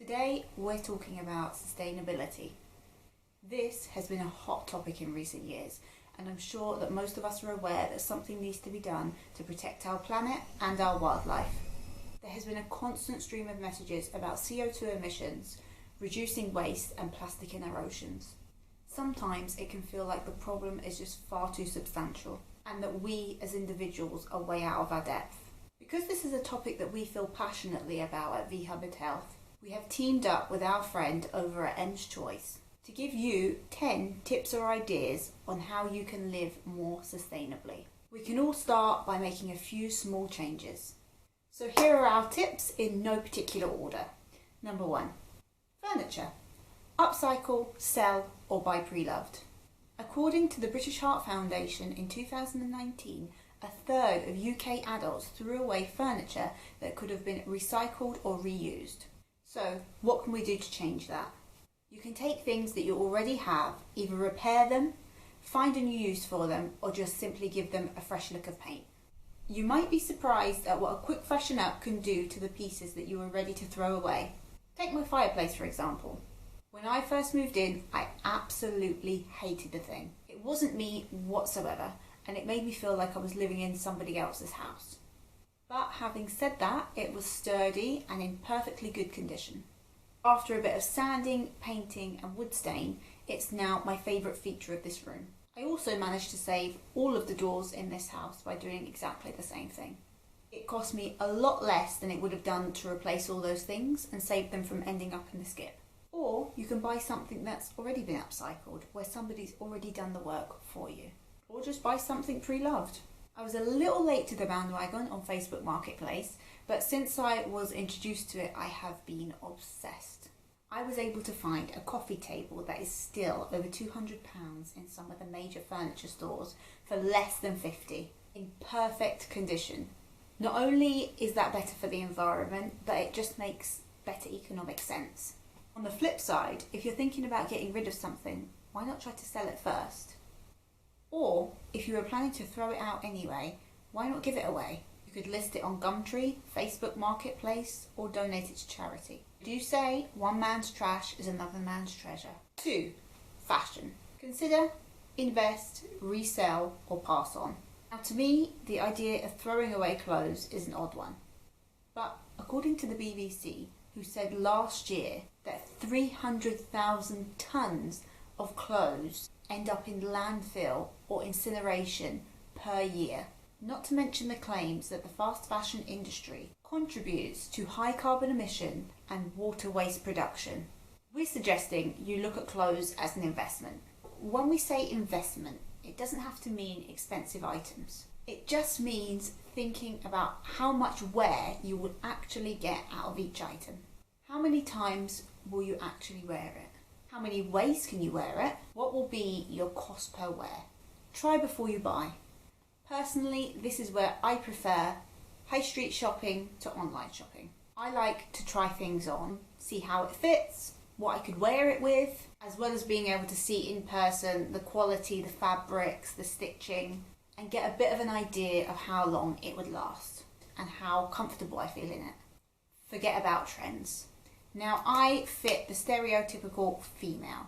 Today we're talking about sustainability. This has been a hot topic in recent years, and I'm sure that most of us are aware that something needs to be done to protect our planet and our wildlife. There has been a constant stream of messages about CO2 emissions, reducing waste and plastic in our oceans. Sometimes it can feel like the problem is just far too substantial and that we as individuals are way out of our depth. Because this is a topic that we feel passionately about at vHabit Health, we have teamed up with our friend over at M's Choice to give you 10 tips or ideas on how you can live more sustainably. We can all start by making a few small changes. So here are our tips in no particular order. Number 1. Furniture. Upcycle, sell or buy pre-loved. According to the British Heart Foundation in 2019, a third of UK adults threw away furniture that could have been recycled or reused. So, what can we do to change that? You can take things that you already have, either repair them, find a new use for them, or just simply give them a fresh lick of paint. You might be surprised at what a quick freshen up can do to the pieces that you were ready to throw away. Take my fireplace for example. When I first moved in, I absolutely hated the thing. It wasn't me whatsoever, and it made me feel like I was living in somebody else's house. But having said that, it was sturdy and in perfectly good condition. After a bit of sanding, painting and wood stain, it's now my favourite feature of this room. I also managed to save all of the doors in this house by doing exactly the same thing. It cost me a lot less than it would have done to replace all those things and save them from ending up in the skip. Or you can buy something that's already been upcycled, where somebody's already done the work for you. Or just buy something pre-loved. I was a little late to the bandwagon on Facebook Marketplace, but since I was introduced to it, I have been obsessed. I was able to find a coffee table that is still over £200 in some of the major furniture stores for less than 50, in perfect condition. Not only is that better for the environment, but it just makes better economic sense. On the flip side, if you're thinking about getting rid of something, why not try to sell it first? Or, if you were planning to throw it out anyway, why not give it away? You could list it on Gumtree, Facebook Marketplace, or donate it to charity. I do say one man's trash is another man's treasure. 2. Fashion. Consider, invest, resell, or pass on. Now to me, the idea of throwing away clothes is an odd one. But according to the BBC, who said last year that 300,000 tonnes of clothes end up in landfill or incineration per year. Not to mention the claims that the fast fashion industry contributes to high carbon emission and water waste production. We're suggesting you look at clothes as an investment. When we say investment, it doesn't have to mean expensive items. It just means thinking about how much wear you will actually get out of each item. How many times will you actually wear it? How many ways can you wear it? What will be your cost per wear? Try before you buy. Personally, this is where I prefer high street shopping to online shopping. I like to try things on, see how it fits, what I could wear it with, as well as being able to see in person the quality, the fabrics, the stitching, and get a bit of an idea of how long it would last and how comfortable I feel in it. Forget about trends. Now, I fit the stereotypical female.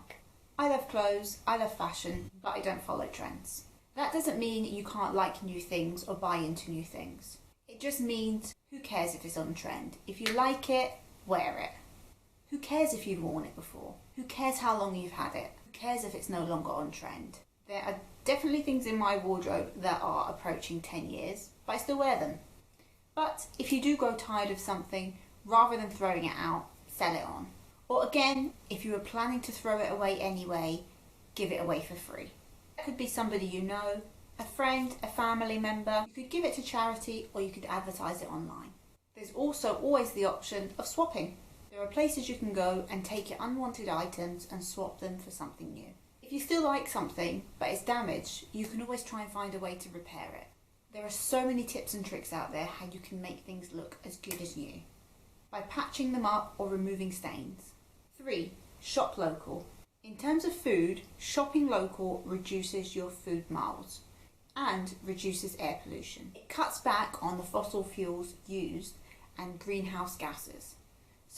I love clothes, I love fashion, but I don't follow trends. That doesn't mean you can't like new things or buy into new things. It just means, who cares if it's on trend? If you like it, wear it. Who cares if you've worn it before? Who cares how long you've had it? Who cares if it's no longer on trend? There are definitely things in my wardrobe that are approaching 10 years, but I still wear them. But if you do grow tired of something, rather than throwing it out, sell it on. Or again, if you were planning to throw it away anyway, give it away for free. It could be somebody you know, a friend, a family member. You could give it to charity or you could advertise it online. There's also always the option of swapping. There are places you can go and take your unwanted items and swap them for something new. If you still like something but it's damaged, you can always try and find a way to repair it. There are so many tips and tricks out there how you can make things look as good as new, by patching them up or removing stains. 3. Shop local. In terms of food, shopping local reduces your food miles and reduces air pollution. It cuts back on the fossil fuels used and greenhouse gases.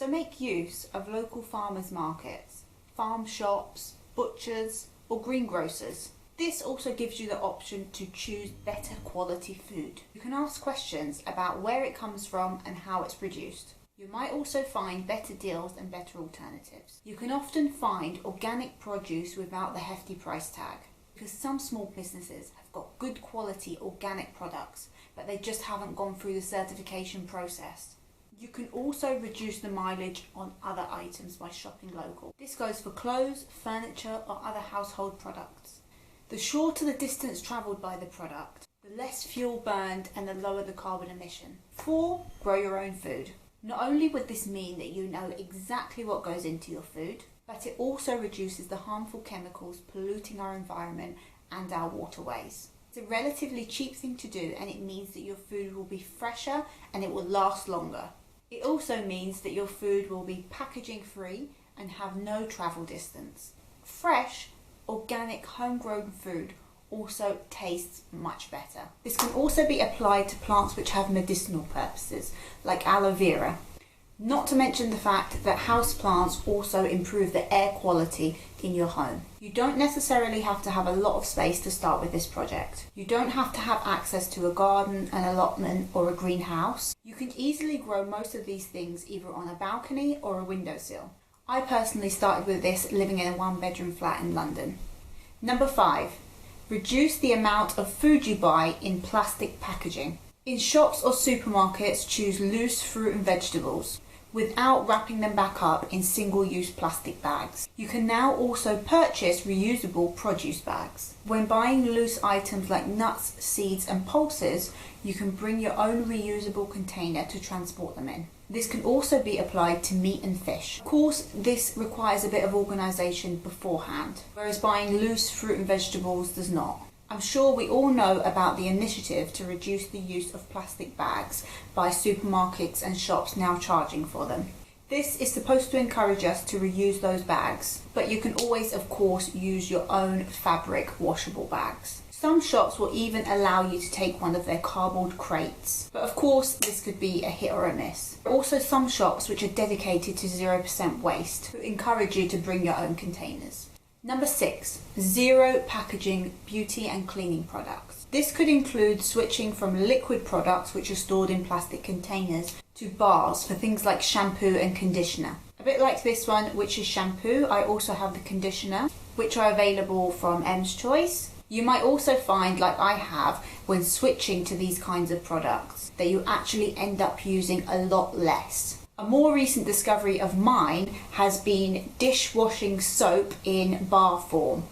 So make use of local farmers markets, farm shops, butchers or greengrocers. This also gives you the option to choose better quality food. You can ask questions about where it comes from and how it's produced. You might also find better deals and better alternatives. You can often find organic produce without the hefty price tag, because some small businesses have got good quality organic products, but they just haven't gone through the certification process. You can also reduce the mileage on other items by shopping local. This goes for clothes, furniture or other household products. The shorter the distance travelled by the product, the less fuel burned and the lower the carbon emission. 4. Grow your own food. Not only would this mean that you know exactly what goes into your food, but it also reduces the harmful chemicals polluting our environment and our waterways. It's a relatively cheap thing to do, and it means that your food will be fresher and it will last longer. It also means that your food will be packaging free and have no travel distance. Fresh, organic, homegrown food also tastes much better. This can also be applied to plants which have medicinal purposes, like aloe vera. Not to mention the fact that houseplants also improve the air quality in your home. You don't necessarily have to have a lot of space to start with this project. You don't have to have access to a garden, an allotment or a greenhouse. You can easily grow most of these things either on a balcony or a windowsill. I personally started with this living in a 1-bedroom flat in London. Number 5. Reduce the amount of food you buy in plastic packaging. In shops or supermarkets, choose loose fruit and vegetables without wrapping them back up in single-use plastic bags. You can now also purchase reusable produce bags. When buying loose items like nuts, seeds and pulses, you can bring your own reusable container to transport them in. This can also be applied to meat and fish. Of course, this requires a bit of organisation beforehand, whereas buying loose fruit and vegetables does not. I'm sure we all know about the initiative to reduce the use of plastic bags by supermarkets and shops now charging for them. This is supposed to encourage us to reuse those bags, but you can always, of course, use your own fabric washable bags. Some shops will even allow you to take one of their cardboard crates, but of course this could be a hit or a miss. There are also some shops which are dedicated to 0% waste, who encourage you to bring your own containers. Number 6. Zero packaging beauty and cleaning products. This could include switching from liquid products which are stored in plastic containers to bars for things like shampoo and conditioner. A bit like this one, which is shampoo, I also have the conditioner, which are available from M's Choice. You might also find, like I have, when switching to these kinds of products, that you actually end up using a lot less. A more recent discovery of mine has been dishwashing soap in bar form.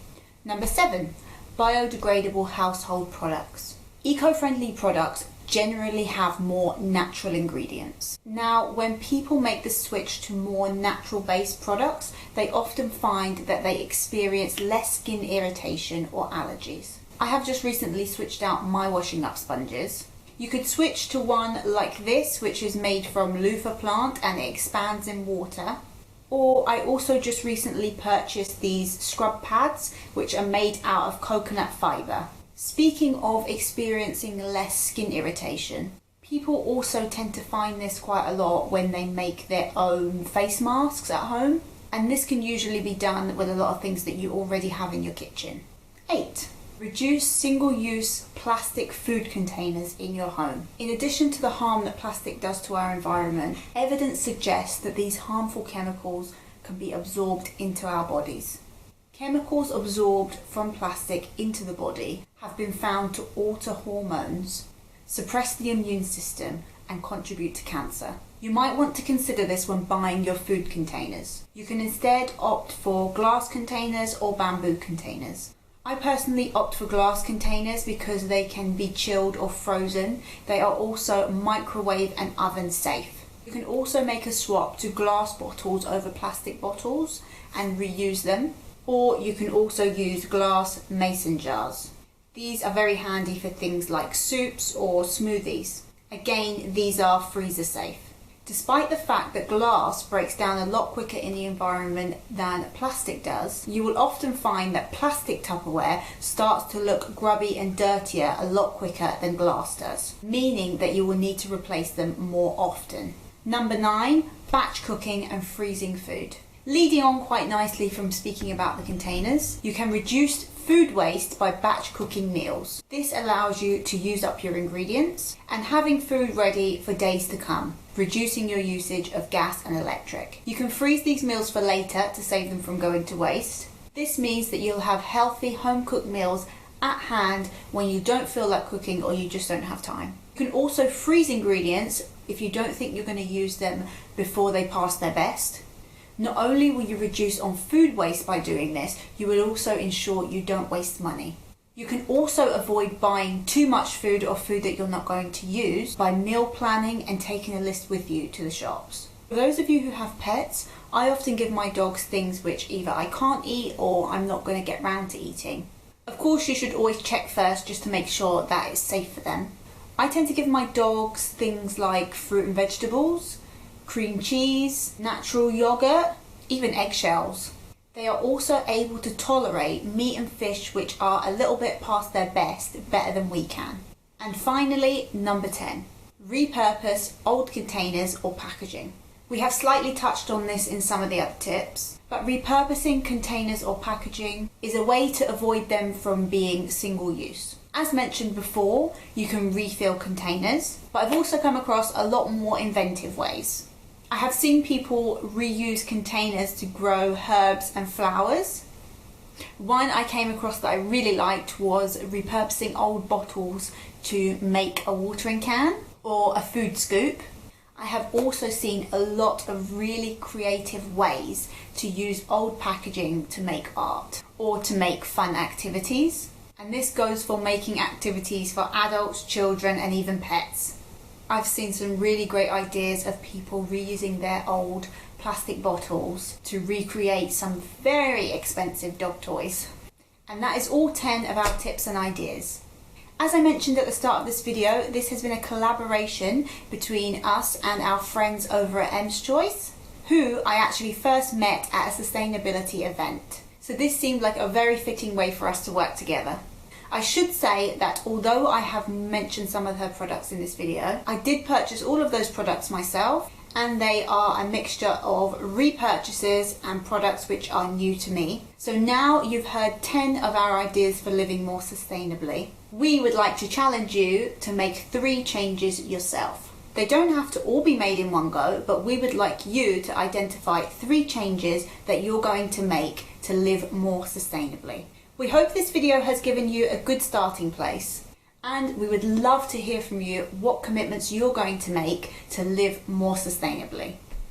Number 7. Biodegradable household products. Eco-friendly products generally have more natural ingredients. Now, when people make the switch to more natural-based products, they often find that they experience less skin irritation or allergies. I have just recently switched out my washing up sponges. You could switch to one like this, which is made from loofah plant and it expands in water. Or I also just recently purchased these scrub pads, which are made out of coconut fibre. Speaking of experiencing less skin irritation, people also tend to find this quite a lot when they make their own face masks at home. And this can usually be done with a lot of things that you already have in your kitchen. 8. Reduce single-use plastic food containers in your home. In addition to the harm that plastic does to our environment, evidence suggests that these harmful chemicals can be absorbed into our bodies. Chemicals absorbed from plastic into the body have been found to alter hormones, suppress the immune system, and contribute to cancer. You might want to consider this when buying your food containers. You can instead opt for glass containers or bamboo containers. I personally opt for glass containers because they can be chilled or frozen. They are also microwave and oven safe. You can also make a swap to glass bottles over plastic bottles and reuse them, or you can also use glass mason jars. These are very handy for things like soups or smoothies. Again, these are freezer safe. Despite the fact that glass breaks down a lot quicker in the environment than plastic does, you will often find that plastic Tupperware starts to look grubby and dirtier a lot quicker than glass does, meaning that you will need to replace them more often. Number 9, batch cooking and freezing food. Leading on quite nicely from speaking about the containers, you can reduce food waste by batch cooking meals. This allows you to use up your ingredients and having food ready for days to come, reducing your usage of gas and electric. You can freeze these meals for later to save them from going to waste. This means that you'll have healthy home-cooked meals at hand when you don't feel like cooking or you just don't have time. You can also freeze ingredients if you don't think you're going to use them before they pass their best. Not only will you reduce on food waste by doing this, you will also ensure you don't waste money. You can also avoid buying too much food or food that you're not going to use by meal planning and taking a list with you to the shops. For those of you who have pets, I often give my dogs things which either I can't eat or I'm not going to get round to eating. Of course, you should always check first just to make sure that it's safe for them. I tend to give my dogs things like fruit and vegetables, cream cheese, natural yogurt, even eggshells. They are also able to tolerate meat and fish which are a little bit past their best, better than we can. And finally, number 10, repurpose old containers or packaging. We have slightly touched on this in some of the other tips, but repurposing containers or packaging is a way to avoid them from being single use. As mentioned before, you can refill containers, but I've also come across a lot more inventive ways. I have seen people reuse containers to grow herbs and flowers. One I came across that I really liked was repurposing old bottles to make a watering can or a food scoop. I have also seen a lot of really creative ways to use old packaging to make art or to make fun activities. And this goes for making activities for adults, children, and even pets. I've seen some really great ideas of people reusing their old plastic bottles to recreate some very expensive dog toys. And that is all 10 of our tips and ideas. As I mentioned at the start of this video, this has been a collaboration between us and our friends over at M's Choice, who I actually first met at a sustainability event. So this seemed like a very fitting way for us to work together. I should say that although I have mentioned some of her products in this video, I did purchase all of those products myself, and they are a mixture of repurchases and products which are new to me. So now you've heard 10 of our ideas for living more sustainably. We would like to challenge you to make 3 changes yourself. They don't have to all be made in one go, but we would like you to identify 3 changes that you're going to make to live more sustainably. We hope this video has given you a good starting place, and we would love to hear from you what commitments you're going to make to live more sustainably.